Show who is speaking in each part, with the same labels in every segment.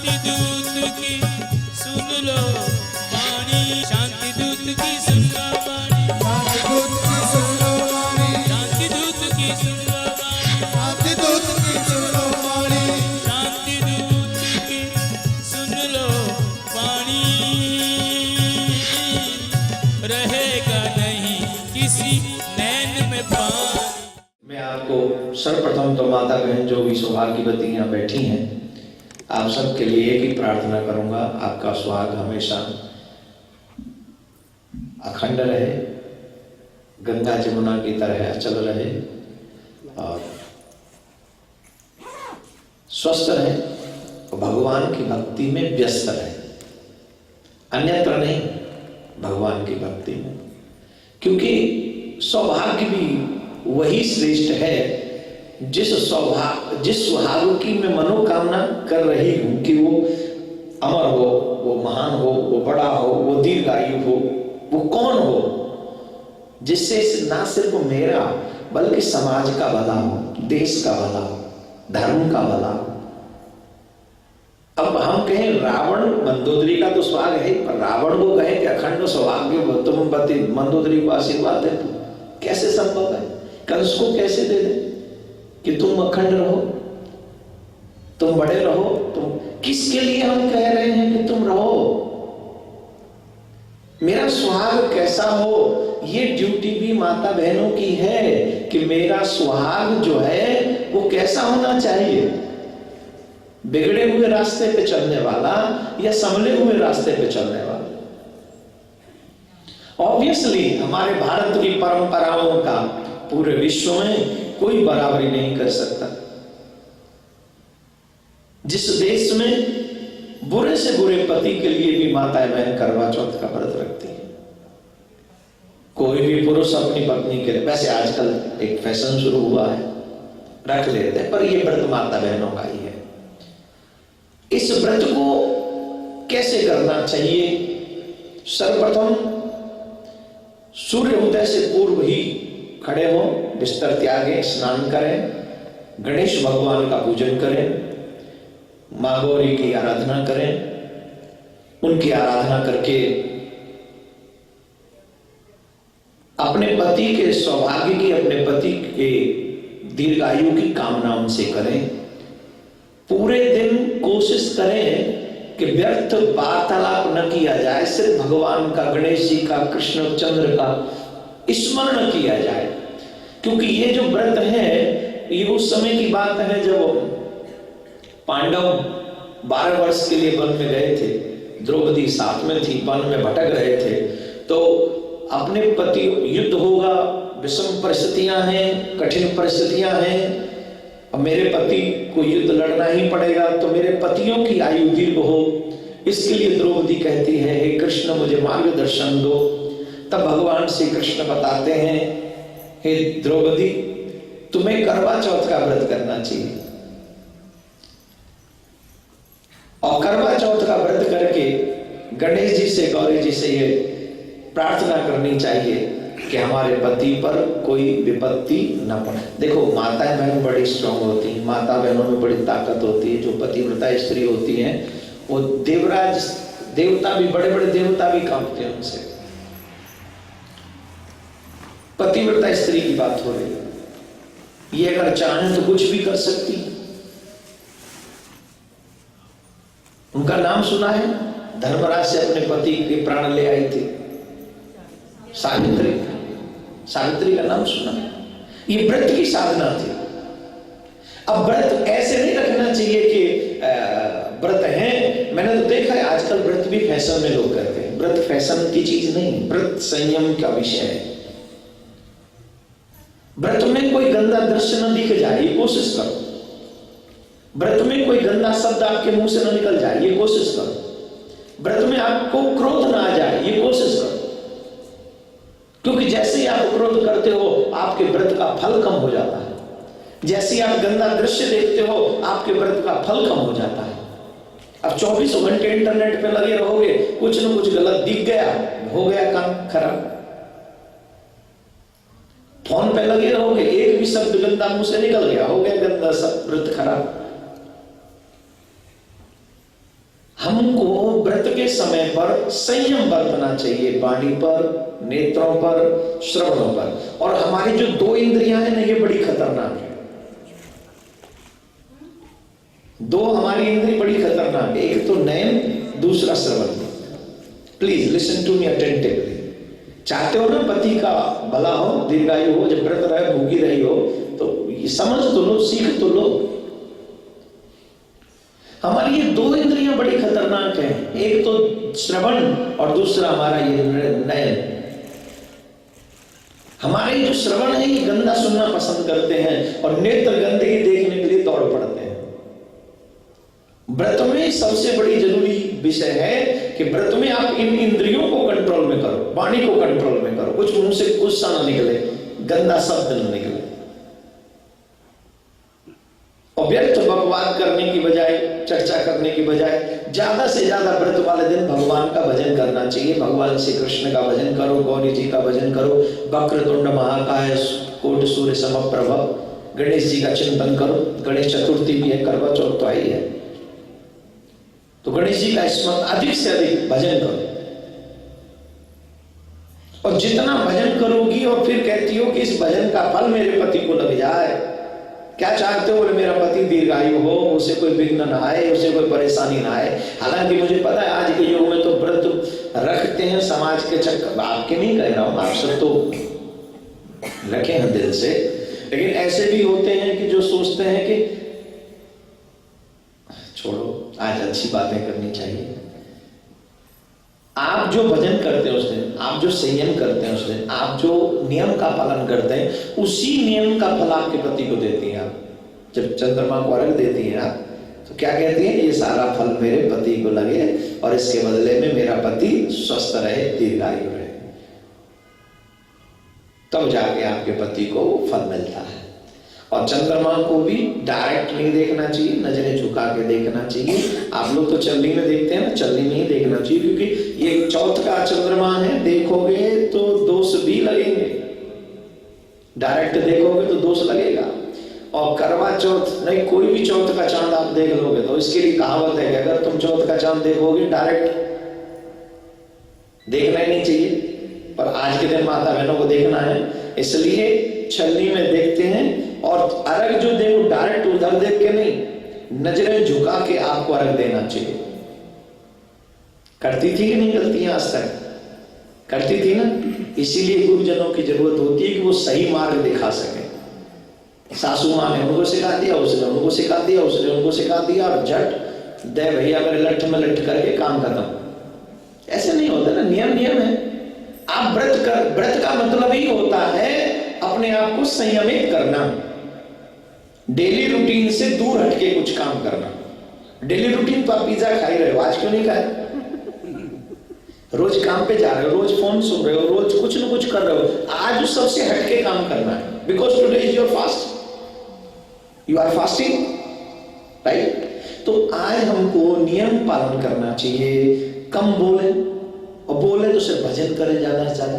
Speaker 1: शांति दूत की सुन लो वाणी, शांति दूत की सुन लो वाणी,
Speaker 2: शांति दूत की सुन लो वाणी,
Speaker 1: शांति दूत की सुन लो वाणी,
Speaker 2: शांति दूत की सुन लो वाणी,
Speaker 1: शांति दूत की सुन लो वाणी। रहेगा नहीं किसी नैन में पानी।
Speaker 3: मैं आपको सर्वप्रथम तो माता बहन जो भी सौभाग्यवती यहाँ बैठी हैं, आप सबके लिए एक ही प्रार्थना करूंगा, आपका सुहाग हमेशा अखंड रहे, गंगा जमुना की तरह अचल रहे और स्वस्थ रहे और भगवान की भक्ति में व्यस्त रहे, अन्यत्र नहीं, भगवान की भक्ति में। क्योंकि सौभाग्य भी वही श्रेष्ठ है जिस सुहाग की मैं मनोकामना कर रही हूं कि वो अमर हो, वो महान हो, वो बड़ा हो, वो दीर्घायु हो। वो कौन हो? जिससे ना सिर्फ मेरा बल्कि समाज का भला हो, देश का भला हो, धर्म का भला हो। अब हम कहें रावण, मंदोदरी का तो सुहाग है, पर रावण को कहे कि अखंड सौभाग्य तुम पति मंदोदरी को आशीर्वाद दे, तो कैसे संभव है? कंस को कैसे दे दे कि तुम अखंड रहो, तुम बड़े रहो? तुम किसके लिए हम कह रहे हैं कि तुम रहो? मेरा सुहाग कैसा हो, ये ड्यूटी भी माता बहनों की है कि मेरा सुहाग जो है वो कैसा होना चाहिए। बिगड़े हुए रास्ते पे चलने वाला या संभले हुए रास्ते पे चलने वाला। ऑब्वियसली हमारे भारत की परंपराओं का पूरे विश्व में कोई बराबरी नहीं कर सकता। जिस देश में बुरे से बुरे पति के लिए भी माताएं बहन करवा चौथ का व्रत रखती हैं, कोई भी पुरुष अपनी पत्नी के लिए, वैसे आजकल एक फैशन शुरू हुआ है, रख लेते हैं, पर यह व्रत माता बहनों का ही है। इस व्रत को कैसे करना चाहिए? सर्वप्रथम सूर्य उदय से पूर्व ही खड़े हो, बिस्तर त्यागें, स्नान करें, गणेश भगवान का पूजन करें, मां गौरी की आराधना करें। उनकी आराधना करके अपने पति के सौभाग्य की, अपने पति के दीर्घायु की कामना उनसे करें। पूरे दिन कोशिश करें कि व्यर्थ वार्तालाप न किया जाए, सिर्फ भगवान का, गणेश जी का, कृष्ण चंद्र का स्मरण किया जाए। क्योंकि ये जो व्रत है ये उस समय की बात है जब पांडव 12 वर्ष के लिए वन में गए थे, द्रौपदी साथ में थी, वन में भटक रहे थे, तो अपने पति, युद्ध होगा, विषम परिस्थितियां हैं, कठिन परिस्थितियां हैं, अब मेरे पति को युद्ध लड़ना ही पड़ेगा, तो मेरे पतियों की आयु दीर्घ हो, इसके लिए द्रौपदी कहती है, हे कृष्ण मुझे मार्गदर्शन दो। तब भगवान श्री कृष्ण बताते हैं, हे द्रौपदी तुम्हें करवा चौथ का व्रत करना चाहिए, और करवा चौथ का व्रत करके गणेश जी से, गौरी जी से ये प्रार्थना करनी चाहिए कि हमारे पति पर कोई विपत्ति न पड़े। देखो माताएं बहन बड़ी स्ट्रांग होती हैं, माता बहनों में बड़ी ताकत होती है। जो पतिव्रता स्त्री होती हैं वो देवराज, देवता भी, बड़े बड़े देवता भी कांपते हैं उनसे। पतिव्रता स्त्री की बात हो रही है, ये अगर चाहें तो कुछ भी कर सकती है। उनका नाम सुना है, धर्मराज से अपने पति के प्राण ले आई थी, सावित्री। सावित्री का नाम सुना है। ये व्रत की साधना थी। अब व्रत ऐसे नहीं रखना चाहिए कि व्रत है, मैंने तो देखा है आजकल व्रत भी फैशन में लोग करते हैं। व्रत फैशन की चीज नहीं, व्रत संयम का विषय है। व्रत में कोई गंदा दृश्य न दिख जाए ये कोशिश करो, व्रत में कोई गंदा शब्द आपके मुंह से न निकल जाए ये कोशिश करो, व्रत में आपको क्रोध ना आ जाए ये कोशिश करो। क्योंकि जैसे ही आप क्रोध करते हो आपके व्रत का फल कम हो जाता है, जैसे ही आप गंदा दृश्य देखते हो आपके व्रत का फल कम हो जाता है। अब 24 घंटे इंटरनेट पे लगे रहोगे, कुछ न कुछ गलत दिख गया, हो गया काम खराब। फोन पे लगे रहोगे, एक भी शब्द गंदा मुंह से निकल गया, हो गया गंदा सब, व्रत खराब। हमको व्रत के समय पर संयम बरतना चाहिए, वाणी पर, नेत्रों पर, श्रवणों पर। और हमारी जो दो इंद्रियां हैं ना, ये बड़ी खतरनाक है। दो हमारी इंद्रिय बड़ी खतरनाक है, एक तो नयन, दूसरा श्रवण। Please listen to me attentively. चाहते हो ना पति का भला हो, दीर्घायु हो, जब व्रत रहे, भूखी रही हो, तो ये समझ तो लो, सीख तो लो। हमारी ये दो इंद्रियां बड़ी खतरनाक हैं, एक तो श्रवण और दूसरा हमारा ये नयन। हमारे जो श्रवण है ये गंदा सुनना पसंद करते हैं और नेत्र गंदगी देखने के लिए दौड़ पड़ते हैं। व्रत में सबसे बड़ी जरूरी विषय है कि व्रत में आप इन इंद्रियों को कंट्रोल में करो, वाणी को कंट्रोल में करो, कुछ मुंह से गुस्सा ना निकले, गंदा शब्द ना निकले। और व्यर्थ बकवाद करने की बजाय, चर्चा करने की बजाय ज्यादा से ज्यादा व्रत वाले दिन भगवान का भजन करना चाहिए। भगवान श्री कृष्ण का भजन करो, गौरी जी का भजन करो, वक्रतुंड महाकाय कोटि सूर्य समप्रभ, गणेश जी का चिंतन करो। गणेश चतुर्थी भी है, करवा चौथ तो आई है, तो गणेश जी का स्मरण अधिक से अधिक भजन करो। और जितना भजन करोगी और फिर कहती हो कि इस भजन का फल मेरे पति को लग जाए, क्या चाहते हो? मेरा पति दीर्घायु हो, उसे कोई विघ्न ना आए, उसे कोई परेशानी ना आए। हालांकि मुझे पता है आज के युग में तो व्रत रखते हैं समाज के चक्कर, आपके नहीं कह रहा हूं, आप सब तो रखे हैं दिल से, लेकिन ऐसे भी होते हैं कि जो सोचते हैं कि छोड़ो, आज अच्छी बातें करनी चाहिए। आप जो भजन करते हैं उस दिन, आप जो संयम करते हैं उस दिन, आप जो नियम का पालन करते हैं, उसी नियम का फल आपके पति को देती हैं आप। जब चंद्रमा को अर्घ देती हैं आप, तो क्या कहती हैं? ये सारा फल मेरे पति को लगे और इसके बदले में मेरा पति स्वस्थ रहे, दीर्घायु रहे। तब जाके आपके पति को फल मिलता है। और चंद्रमा को भी डायरेक्ट नहीं देखना चाहिए, नजरें झुका के देखना चाहिए। आप लोग तो चल्ली में देखते हैं ना, चल्ली में ही देखना चाहिए, क्योंकि ये चौथ का चंद्रमा है, देखोगे तो दोष भी लगेंगे। डायरेक्ट देखोगे तो दोष लगेगा। और करवा चौथ नहीं, कोई भी चौथ का चांद आप देख लोगे तो इसके लिए कहावत है कि अगर तुम चौथ का चांद देखोगे, डायरेक्ट देखना ही नहीं चाहिए, पर आज के दिन माता बहनों को देखना है, इसलिए छलनी में देखते हैं। और अर्घ जो दे वो डायरेक्ट उधर देख के नहीं, नजरें झुका के आपको अर्घ देना चाहिए। करती थी कि नहीं करती है? आज तक करती थी ना। इसीलिए गुरुजनों की जरूरत होती है कि वो सही मार्ग दिखा सके। सासू माँ ने उनको सिखा दिया, उसने उनको सिखा दिया, उसने उनको सिखा दिया, और झट दे भैया मेरे लठ में लठ करके काम खत्म। ऐसे नहीं होता ना, नियम नियम है। आप व्रत का मतलब ही होता है अपने आप को संयमित करना, डेली रूटीन से दूर हटके कुछ काम करना। डेली रूटीन तो आप पिज्जा खा ही रहे हो, आज क्यों नहीं खाए? रोज काम पे जा रहे हो, रोज फोन सुन रहे हो, रोज कुछ न कुछ कर रहे हो, आज उस सबसे हटके काम करना है। Because today is your fast, you are fasting, right? तो आज हमको नियम पालन करना चाहिए, कम बोले, और बोले तो सिर्फ भजन करें ज्यादा से ज्यादा।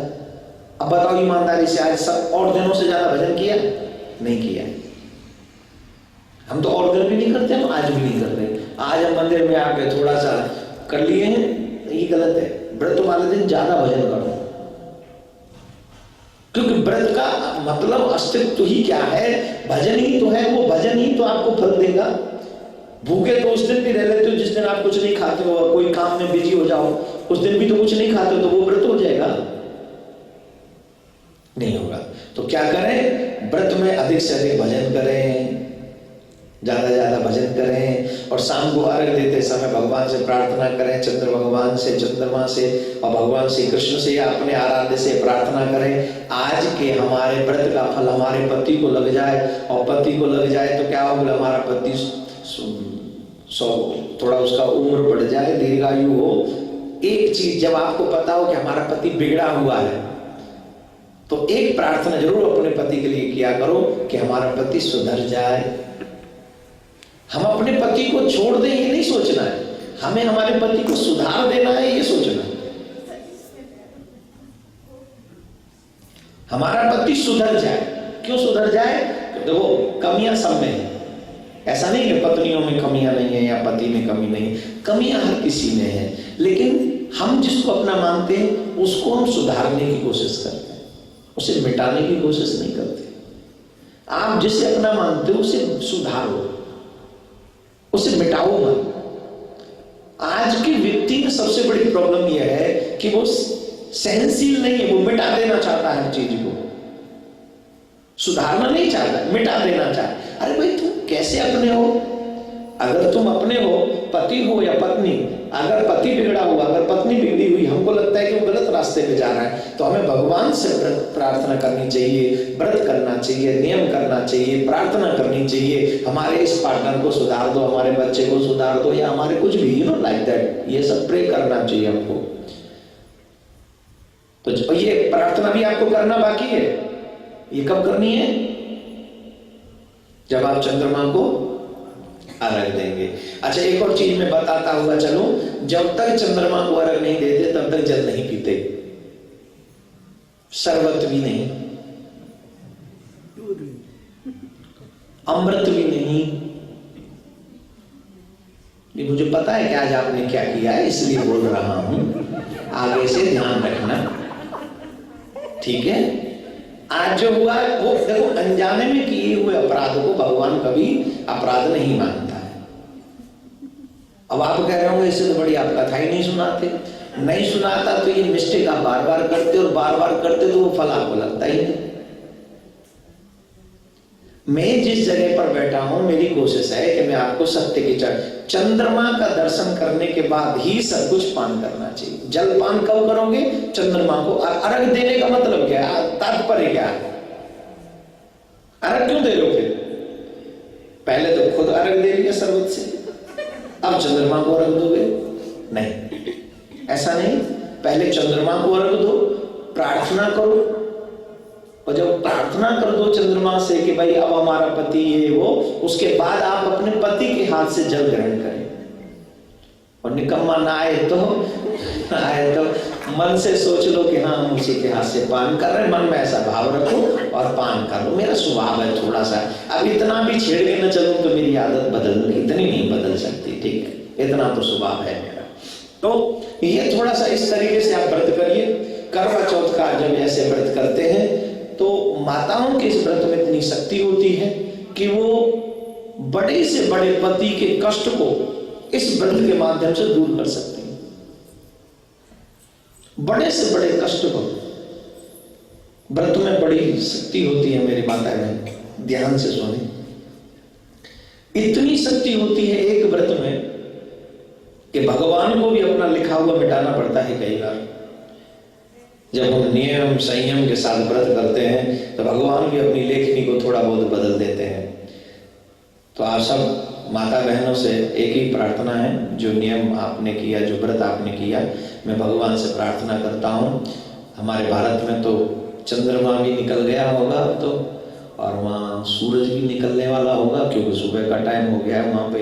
Speaker 3: अब बताओ ईमानदारी से, आज सब और दिनों से ज्यादा भजन किया? नहीं किया। हम तो और दिन भी नहीं करते, हम आज भी नहीं कर रहे। आज हम मंदिर में आके थोड़ा सा कर लिए हैं, ये गलत है। व्रत वाले दिन ज्यादा भजन करो, क्योंकि व्रत का मतलब अस्तित्व ही क्या है? भजन ही तो है। वो भजन ही तो आपको फल देगा। भूखे तो उस दिन भी रह लेते हो जिस दिन आप कुछ नहीं खाते हो, और कोई काम में बिजी हो जाओ, उस दिन भी तो कुछ नहीं खाते हो, तो वो व्रत हो जाएगा? नहीं होगा। तो क्या करें? व्रत में अधिक से अधिक भजन करें, ज्यादा ज्यादा भजन करें। और शाम को अर्घ देते समय भगवान से प्रार्थना करें, चंद्र भगवान से, चंद्रमा से, और भगवान श्री कृष्ण से या अपने आराध्य से प्रार्थना करें आज के हमारे व्रत का फल हमारे पति को लग जाए। और पति को लग जाए तो क्या होगा? हमारा पति थोड़ा उसका उम्र बढ़ जाए, दीर्घायु हो। एक चीज, जब आपको पता हो कि हमारा पति बिगड़ा हुआ है, तो एक प्रार्थना जरूर अपने पति के लिए किया करो कि हमारा पति सुधर जाए। हम अपने पति को छोड़ दें ये नहीं सोचना है, हमें हमारे पति को सुधार देना है ये सोचना है। हमारा पति सुधर जाए। क्यों सुधर जाए? देखो कमियां सब में है, ऐसा नहीं कि पत्नियों में कमियां नहीं है या पति में कमी नहीं है, कमियां हर किसी में है, लेकिन हम जिसको अपना मानते हैं उसको हम सुधारने की कोशिश करते हैं, उसे मिटाने की कोशिश नहीं करते। आप जिसे अपना मानते हो उसे सुधारो, उसे मिटाओ मत। आज के व्यक्ति में सबसे बड़ी प्रॉब्लम यह है कि वो सहनशील नहीं है, वो मिटा देना चाहता है हर चीज को, सुधारना नहीं चाहता, मिटा देना चाहता। अरे भाई तुम कैसे अपने हो? अगर तुम अपने हो, पति हो या पत्नी, अगर पति बिगड़ा हुआ, अगर पत्नी बिगड़ी हुई, हमको लगता है कि वो गलत रास्ते पे जा रहा है, तो हमें भगवान से प्रार्थना करनी चाहिए, व्रत करना चाहिए, नियम करना चाहिए, प्रार्थना करनी चाहिए, हमारे इस पार्टनर को सुधार दो, हमारे बच्चे को सुधार दो, या हमारे कुछ भी लाइक दैट, ये सब प्रे करना चाहिए हमको। तो ये प्रार्थना भी आपको करना बाकी है। ये कब करनी है? जब आप चंद्रमा को अर्घ देंगे। अच्छा, एक और चीज मैं बताता हुआ चलूं, जब तक चंद्रमा को अर्घ नहीं देते तब तक जल नहीं पीते, शरबत भी नहीं, अमृत भी नहीं। ये मुझे पता है कि आज आपने क्या किया है, इसलिए बोल रहा हूं, आगे से ध्यान रखना, ठीक है? आज जो हुआ वो देखो, अनजाने में किए हुए अपराध को भगवान कभी अपराध नहीं मानता है। अब आप कह रहे होंगे इससे तो बड़ी आप कथा ही नहीं सुनाते। नहीं सुनाता तो ये मिस्टेक आप बार बार करते, और बार बार करते तो वो फल आपको लगता ही नहीं। मैं जिस जगह पर बैठा हूं, मेरी कोशिश है कि मैं आपको सत्य की चंद्रमा का दर्शन करने के बाद ही सब कुछ पान करना चाहिए। जल पान कब करोगे? चंद्रमा को अर्घ देने का मतलब क्या है, तात्पर्य क्या है? अर्घ क्यों दे रहे हो? फिर पहले तो खुद अर्घ दे लिया शरबत से, अब चंद्रमा को अर्घ दोगे? नहीं, ऐसा नहीं। पहले चंद्रमा को अर्घ दो, प्रार्थना करो, और जब प्रार्थना कर दो चंद्रमा से कि भाई अब हमारा पति ये वो, उसके बाद आप अपने पति के हाथ से जल ग्रहण करें। और निकम्मा ना आए तो मन से सोच लो कि हाँ हम उसी के हाथ से पान कर रहे हैं, मन में ऐसा भाव रखो और पान कर लो। मेरा स्वभाव है थोड़ा सा, अब इतना भी छेड़ के न चलूं तो मेरी आदत इतनी नहीं बदल सकती, ठीक है? इतना तो स्वभाव है मेरा। तो ये थोड़ा सा इस तरीके से आप व्रत करिए। करवा चौथ का जब ऐसे व्रत करते हैं तो माताओं के इस व्रत में इतनी शक्ति होती है कि वो बड़े से बड़े पति के कष्ट को इस व्रत के माध्यम से दूर कर सकती हैं। बड़े से बड़े कष्ट को व्रत में बड़ी शक्ति होती है मेरी माता बहन, ध्यान से सुने। इतनी शक्ति होती है एक व्रत में कि भगवान को भी अपना लिखा हुआ मिटाना पड़ता है कई बार। जब हम नियम संयम के साथ व्रत करते हैं तो भगवान भी अपनी लेखनी को थोड़ा बहुत बदल देते हैं। तो आप सब माता बहनों से एक ही प्रार्थना है, जो नियम आपने किया, जो व्रत आपने किया, मैं भगवान से प्रार्थना करता हूँ। हमारे भारत में तो चंद्रमा भी निकल गया होगा तो, और वहाँ सूरज भी निकलने वाला होगा, क्योंकि सुबह का टाइम हो गया है वहाँ पे।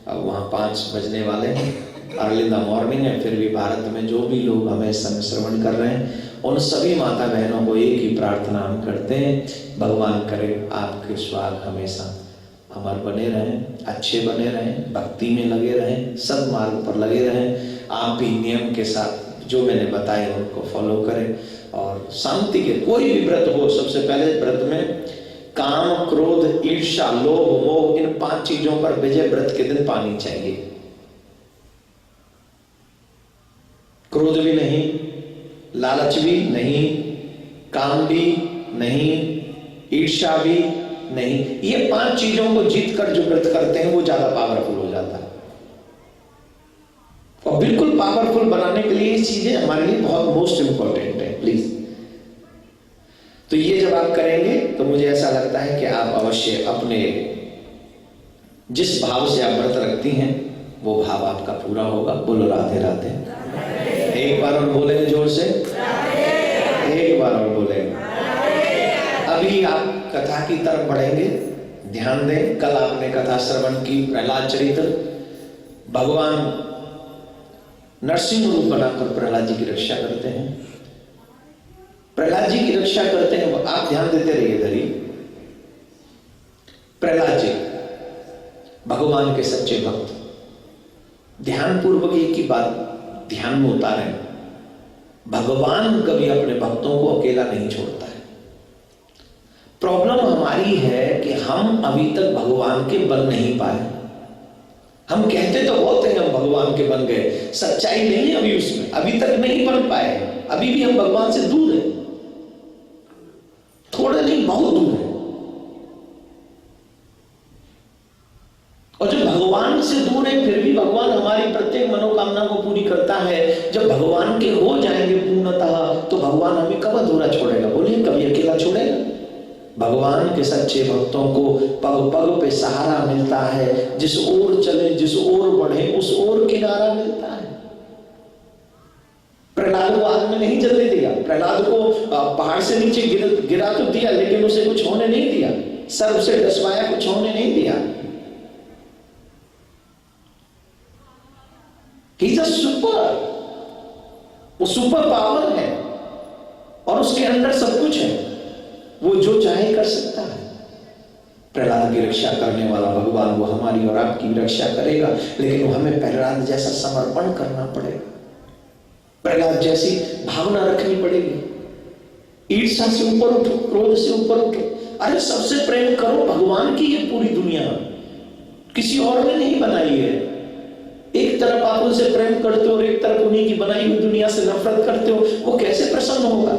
Speaker 3: अब वहाँ 5 बजने वाले हैं, अर्ली इन द मॉर्निंग है। फिर भी भारत में जो भी लोग हमें इस समय श्रवण कर रहे हैं, उन सभी माता बहनों को एक ही प्रार्थना हम करते हैं, भगवान करे आपके स्वाग हमेशा अमर बने रहें, अच्छे बने रहें, भक्ति में लगे रहें, सब मार्ग पर लगे रहें। आप भी नियम के साथ जो मैंने बताए उनको फॉलो करें, और शांति के कोई भी व्रत हो, सबसे पहले व्रत में काम, क्रोध, ईर्ष्या, लोभ, मोह, इन 5 चीजों पर विजय व्रत के दिन पानी चाहिए। क्रोध भी नहीं, लालच भी नहीं, काम भी नहीं, ईर्ष्या भी नहीं। ये 5 चीजों को जीतकर जो व्रत करते हैं वो ज्यादा पावरफुल हो जाता है। और बिल्कुल पावरफुल बनाने के लिए ये चीजें हमारे लिए बहुत मोस्ट इंपॉर्टेंट है, प्लीज। तो ये जब आप करेंगे तो मुझे ऐसा लगता है कि आप अवश्य अपने जिस भाव से आप व्रत रखती हैं वो भाव आपका पूरा होगा। बोलो राधे राधे। एक बार और बोलेंगे जोर से, एक बार और बोलेंगे। अभी आप कथा की तरफ बढ़ेंगे, ध्यान दें। कल आपने कथा श्रवण की, प्रहलाद चरित्र। भगवान नरसिंह रूप बनाकर प्रहलाद जी की रक्षा करते हैं। प्रहलाद जी की रक्षा करते हैं, आप ध्यान देते रहिए इधर ही। प्रहलाद जी भगवान के सच्चे भक्त ध्यान पूर्वक एक ही बात ध्यान में उतारें, भगवान कभी अपने भक्तों को अकेला नहीं छोड़ता है। प्रॉब्लम हमारी है कि हम अभी तक भगवान के बन नहीं पाए। हम कहते तो बहुत हैं हम भगवान के बन गए, सच्चाई नहीं है अभी उसमें, अभी तक नहीं बन पाए, अभी भी हम भगवान से दूर हैं, थोड़ा नहीं बहुत दूर है। और जब भगवान से दूर है फिर भी भगवान हमारी प्रत्येक मनोकामना को पूरी करता है। जब भगवान के हो जाएंगे पूर्णतः तो भगवान हमें कब अधूरा छोड़ेगा? बोलिए, कभी अकेला छोड़ेगा? भगवान के सच्चे भक्तों को पग पग पे सहारा मिलता है, जिस ओर चले जिस ओर बढ़े उस ओर किनारा मिलता है। प्रहलाद को आग में नहीं जलने दिया, प्रहलाद को पहाड़ से नीचे गिरा तो दिया लेकिन उसे कुछ होने नहीं दिया, सर्प से डसवाया, कुछ होने नहीं दिया। He is a super, वो सुपर पावर है और उसके अंदर सब कुछ है, वो जो चाहे कर सकता है। प्रहलाद की रक्षा करने वाला भगवान वो हमारी और आपकी रक्षा करेगा, लेकिन वो हमें प्रहलाद जैसा समर्पण करना पड़ेगा, प्रहलाद जैसी भावना रखनी पड़ेगी। ईर्ष्या से ऊपर उठो, क्रोध से ऊपर उठो। अरे सबसे प्रेम करो, भगवान की ये पूरी दुनिया किसी और ने नहीं बनाई है। एक तरफ आप उनसे प्रेम करते हो और एक तरफ उन्हीं की बनाई हुई दुनिया से नफरत करते हो, वो कैसे प्रसन्न होगा?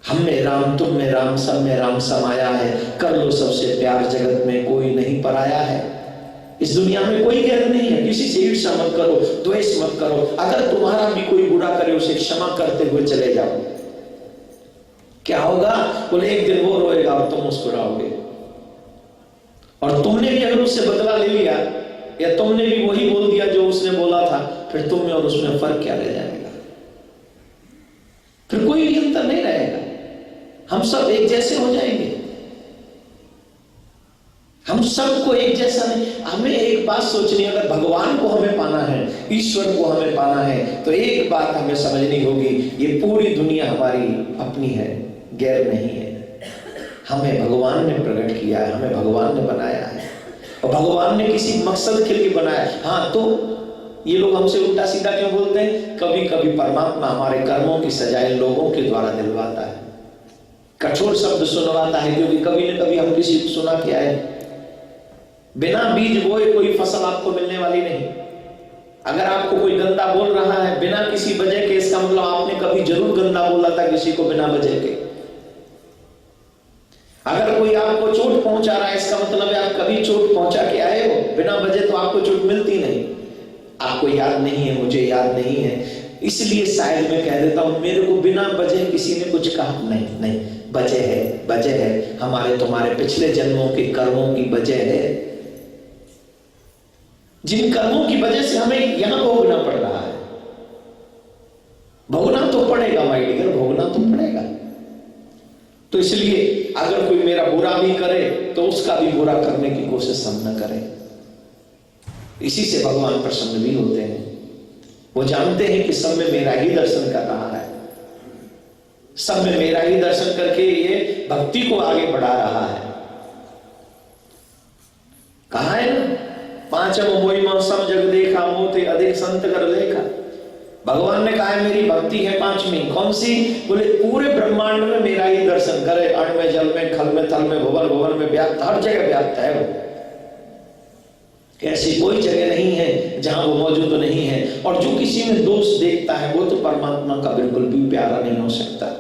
Speaker 3: हम में राम, तुम में राम, सब में राम समाया है, कर लो सबसे प्यार, जगत में कोई नहीं पराया है। इस दुनिया में कोई गैर नहीं है, किसी से ईर्ष्या मत करो, द्वेष मत करो। अगर तुम्हारा भी कोई बुरा करे उसे क्षमा करते हुए चले जाओ। क्या होगा? बोले एक दिन वो रोएगा और तुम मुस्कुराओगे, और तुमने भी अगर उससे बदला ले लिया या तुमने भी वही बोल दिया जो उसने बोला था, फिर तुम में और उसमें फर्क क्या रह जाएगा? फिर कोई भी अंतर नहीं रहेगा, हम सब एक जैसे हो जाएंगे। हम सबको एक जैसा नहीं, हमें एक बात सोचनी है, अगर भगवान को हमें पाना है, ईश्वर को हमें पाना है, तो एक बात हमें समझनी होगी, ये पूरी दुनिया हमारी अपनी है, गैर नहीं है। हमें भगवान ने प्रकट किया है, हमें भगवान ने बनाया है, और भगवान ने किसी मकसद के लिए बनाया। हाँ, तो ये लोग हमसे उल्टा सीधा क्यों बोलते हैं? कभी कभी परमात्मा हमारे कर्मों की सजाएं लोगों के द्वारा दिलवाता है, कठोर शब्द सुनवाता है, क्योंकि कभी न कभी हम किसी को सुना के आए। बिना बीज बोए कोई फसल आपको मिलने वाली नहीं। अगर आपको कोई गंदा बोल रहा है बिना किसी वजह के, इसका मतलब आपने कभी जरूर गंदा बोला था किसी को बिना वजह के। अगर कोई आपको चोट पहुंचा रहा है, इसका मतलब है आप कभी चोट पहुंचा के आए हो बिना वजह, तो आपको चोट मिलती नहीं। आपको याद नहीं है, मुझे याद नहीं है, इसलिए शायद मैं कह देता हूं, मेरे को बिना वजह किसी ने कुछ कहा नहीं, नहीं, वजह है, वजह है, हमारे तुम्हारे पिछले जन्मों के कर्मों की वजह है, जिन कर्मों की वजह से हमें यहां भोगना पड़ रहा है। भोगना तो पड़ेगा माय डियर, भोगना तो पड़ेगा। तो इसलिए अगर कोई मेरा बुरा भी करे तो उसका भी बुरा करने की कोशिश हम न करें। इसी से भगवान प्रसन्न भी होते हैं। वो जानते हैं कि सब में मेरा ही दर्शन कर रहा है, सब में मेरा ही दर्शन करके ये भक्ति को आगे बढ़ा रहा है। कहा है ना, पांचम मोई सम जग देखा, मोते अधिक संत कर लेखा। भगवान ने कहा है मेरी भक्ति है पांचवी। कौन सी? बोले पूरे ब्रह्मांड में मेरा ही दर्शन करे, अण में, जल में, खल में, थल में, भुवन भुवन में व्याप्त, हर जगह व्याप्त है वो। ऐसी कोई जगह नहीं है जहां वो मौजूद नहीं है। और जो किसी में दोष देखता है वो तो परमात्मा का बिल्कुल भी प्यारा नहीं हो सकता।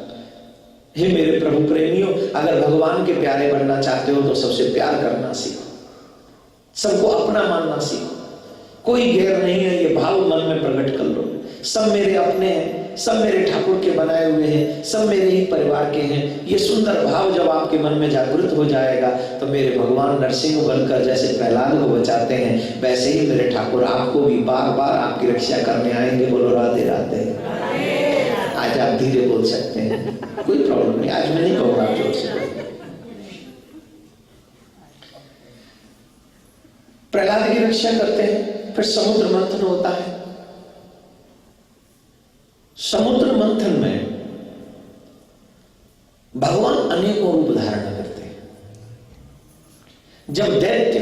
Speaker 3: हे मेरे प्रभु प्रेमियों, अगर भगवान के प्यारे बनना चाहते हो तो सबसे प्यार करना सीखो, सबको अपना मानना सीखो। कोई गैर नहीं है, ये भाव मन में प्रकट कर लो। सब मेरे अपने हैं, सब मेरे ठाकुर के बनाए हुए हैं, सब मेरे ही परिवार के हैं। ये सुंदर भाव जब आपके मन में जागृत हो जाएगा तो मेरे भगवान नरसिंह बनकर जैसे प्रहलाद को बचाते हैं, वैसे ही मेरे ठाकुर आपको भी बार बार आपकी रक्षा करने आएंगे। बोलो राधे राधे। आज आप धीरे बोल सकते हैं, कोई प्रॉब्लम नहीं, आज मैं नहीं कहूँगा आप जोर से। प्रहलाद की रक्षा करते हैं, फिर समुद्र मंथन होता है। समुद्र मंथन में भगवान अनेकों रूप धारण करते हैं। जब दैत्य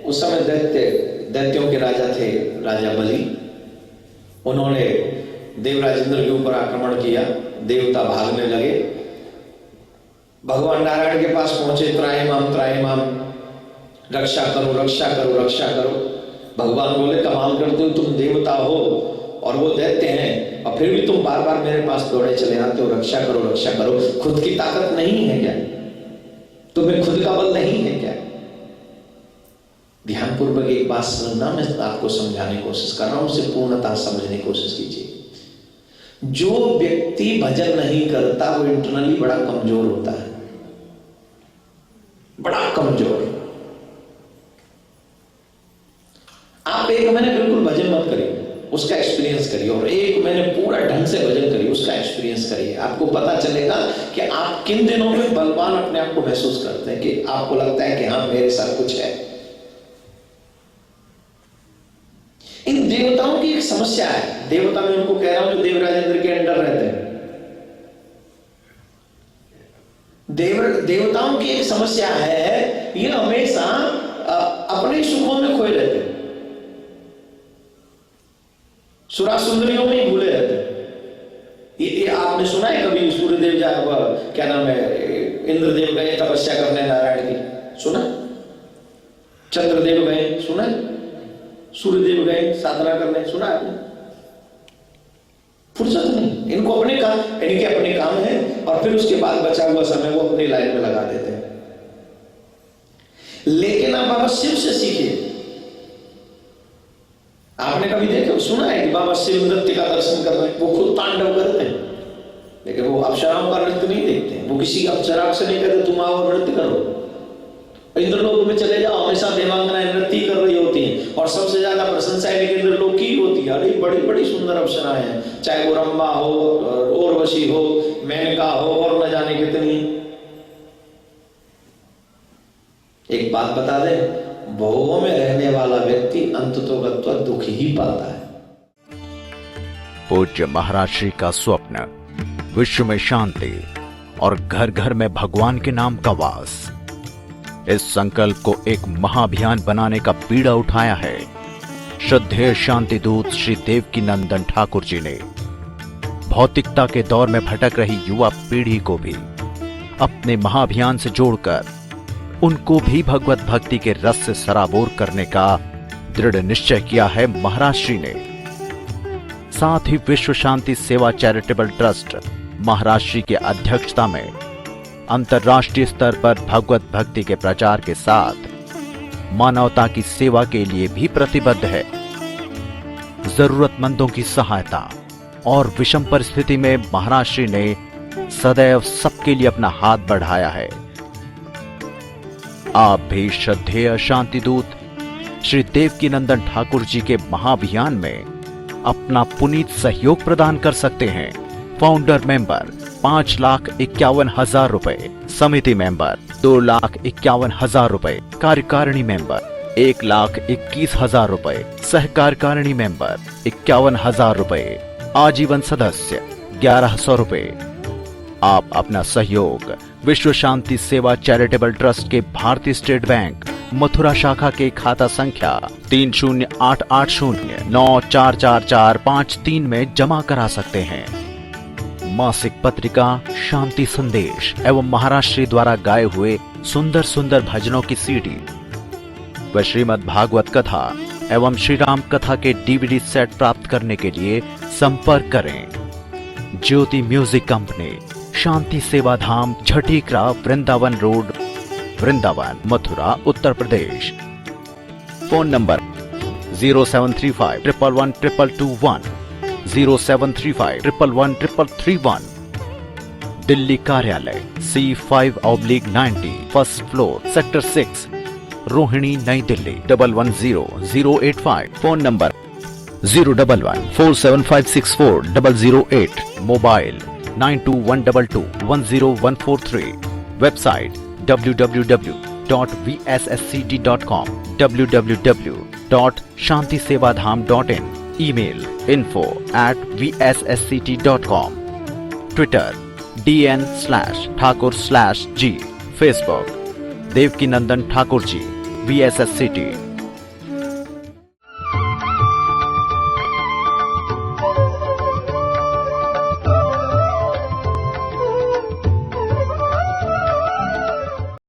Speaker 3: उस समय दैत्यों के राजा थे राजा बलि। उन्होंने देवराजेंद्र के ऊपर आक्रमण किया, देवता भागने लगे। भगवान नारायण के पास पहुंचे, त्राहिमाम त्राहिमाम, रक्षा करो रक्षा करो रक्षा करो। भगवान बोले कमाल करते हो, तुम देवता हो और वो दैत्य हैं और फिर भी तुम बार बार मेरे पास दौड़े चले आते हो, रक्षा करो रक्षा करो। खुद की ताकत नहीं है क्या? तुम्हें खुद का बल नहीं है क्या? ध्यानपूर्वक एक बात सुनना, मैं आपको समझाने की कोशिश कर रहा हूं, उसे पूर्णतः समझने की कोशिश कीजिए। जो व्यक्ति भजन नहीं करता वो इंटरनली बड़ा कमजोर होता है, बड़ा कमजोर। आप 1 महीने बिल्कुल भजन मत करिए, उसका एक्सपीरियंस करिए, और 1 महीने पूरा ढंग से भजन करिए, उसका एक्सपीरियंस करिए। आपको पता चलेगा कि आप किन दिनों में बलवान अपने आप को महसूस करते हैं, कि आपको लगता है कि हाँ मेरे साथ कुछ है। इन देवताओं की एक समस्या है, देवता मैं उनको कह रहा हूं जो देवराजेंद्र के अंडर रहते हैं। देवताओं की एक समस्या है, ये हमेशा अपने सुखों में खोए रहते हैं, सुरा सुंदरियों में ही भूले रहते हैं। ये आपने सुना है कभी सूर्यदेव क्या नाम है, इंद्रदेव गए तपस्या करने नारायण की, सुना? चंद्रदेव गए, सुना? सूर्यदेव गए साधना करने, सुना आपने? फुर्सत नहीं, इनको अपने काम, इनके अपने काम है, और फिर उसके बाद बचा हुआ समय वो अपनी लाइन में लगा देते हैं। लेकिन आप बाबा शिव से सीखिए। आपने कभी देखा सुना है कि बाबा शिव नृत्य का दर्शन कर रहे हैं? वो खुद तांडव करते हैं, लेकिन वो अप्सराओं का नृत्य नहीं देखते हैं। वो किसी अप्सरा से नहीं कहते तुम आओ नृत्य करो। इंद्रलोक में चले जाओ, हमेशा देवांगनाएं नृत्य कर रही होती हैं, और सबसे ज्यादा प्रशंसा है इंद्रलोक की होती है। अरे बड़ी बड़ी सुंदर अप्सराएं हैं, चाहे वो रंभा हो, उर्वशी हो, मेनका हो, और न जाने कितनी। एक बात बता दें, भोगों में रहने वाला व्यक्ति अंततोगत्वा दुख ही पाता है।
Speaker 4: पूज्य महाराज श्री का स्वप्न विश्व में शांति और घर घर में भगवान के नाम का वास, इस संकल्प को एक महाअभियान बनाने का बीड़ा उठाया है श्रद्धेय शांति दूत श्री देवकी नंदन ठाकुर जी ने। भौतिकता के दौर में भटक रही युवा पीढ़ी को भी अपने महाअभियान से जोड़कर उनको भी भगवत भक्ति के रस से सराबोर करने का दृढ़ निश्चय किया है महाराज श्री ने। साथ ही विश्व शांति सेवा चैरिटेबल ट्रस्ट महाराज श्री की अध्यक्षता में अंतर्राष्ट्रीय स्तर पर भगवत भक्ति के प्रचार के साथ मानवता की सेवा के लिए भी प्रतिबद्ध है। जरूरतमंदों की सहायता और विषम परिस्थिति में महाराज श्री ने सदैव सबके लिए अपना हाथ बढ़ाया है। आप भी श्रद्धेय शांति दूत श्री देवकी नंदन ठाकुर जी के महाअभियान में अपना पुनीत सहयोग प्रदान कर सकते हैं। फाउंडर मेंबर 5,51,000 रुपए, समिति मेंबर 2,51,000 रुपए, कार्यकारिणी मेंबर 1,21,000 रुपए, सहकार्यकारिणी मेंबर 51,000 रुपए, आजीवन सदस्य 1,100 रुपए। आप अपना सहयोग विश्व शांति सेवा चैरिटेबल ट्रस्ट के भारतीय स्टेट बैंक मथुरा शाखा के खाता संख्या 3088094445 में जमा करा सकते हैं। मासिक पत्रिका शांति संदेश एवं महाराज श्री द्वारा गाए हुए सुंदर सुंदर भजनों की सीडी व श्रीमद् भागवत कथा एवं श्री राम कथा के डीवीडी सेट प्राप्त करने के लिए संपर्क करें। ज्योति music company, Shanti Seva Dham, Jhatikara, Vrindavan road, Vrindavan, Mathura, Uttar Pradesh. Phone number 0735111221, 0735111331। Delhi कार्यालय C5/90, first floor, sector 6, Rohini, Nai Delhi 110085। Phone number 01147564008। Mobile 9212210143। Website www.vsscd.com, www.shantisevadham.in। Email info@vssct.com। Twitter DN/Thakur/G। Facebook Devki Nandan Thakur ji VSSCT।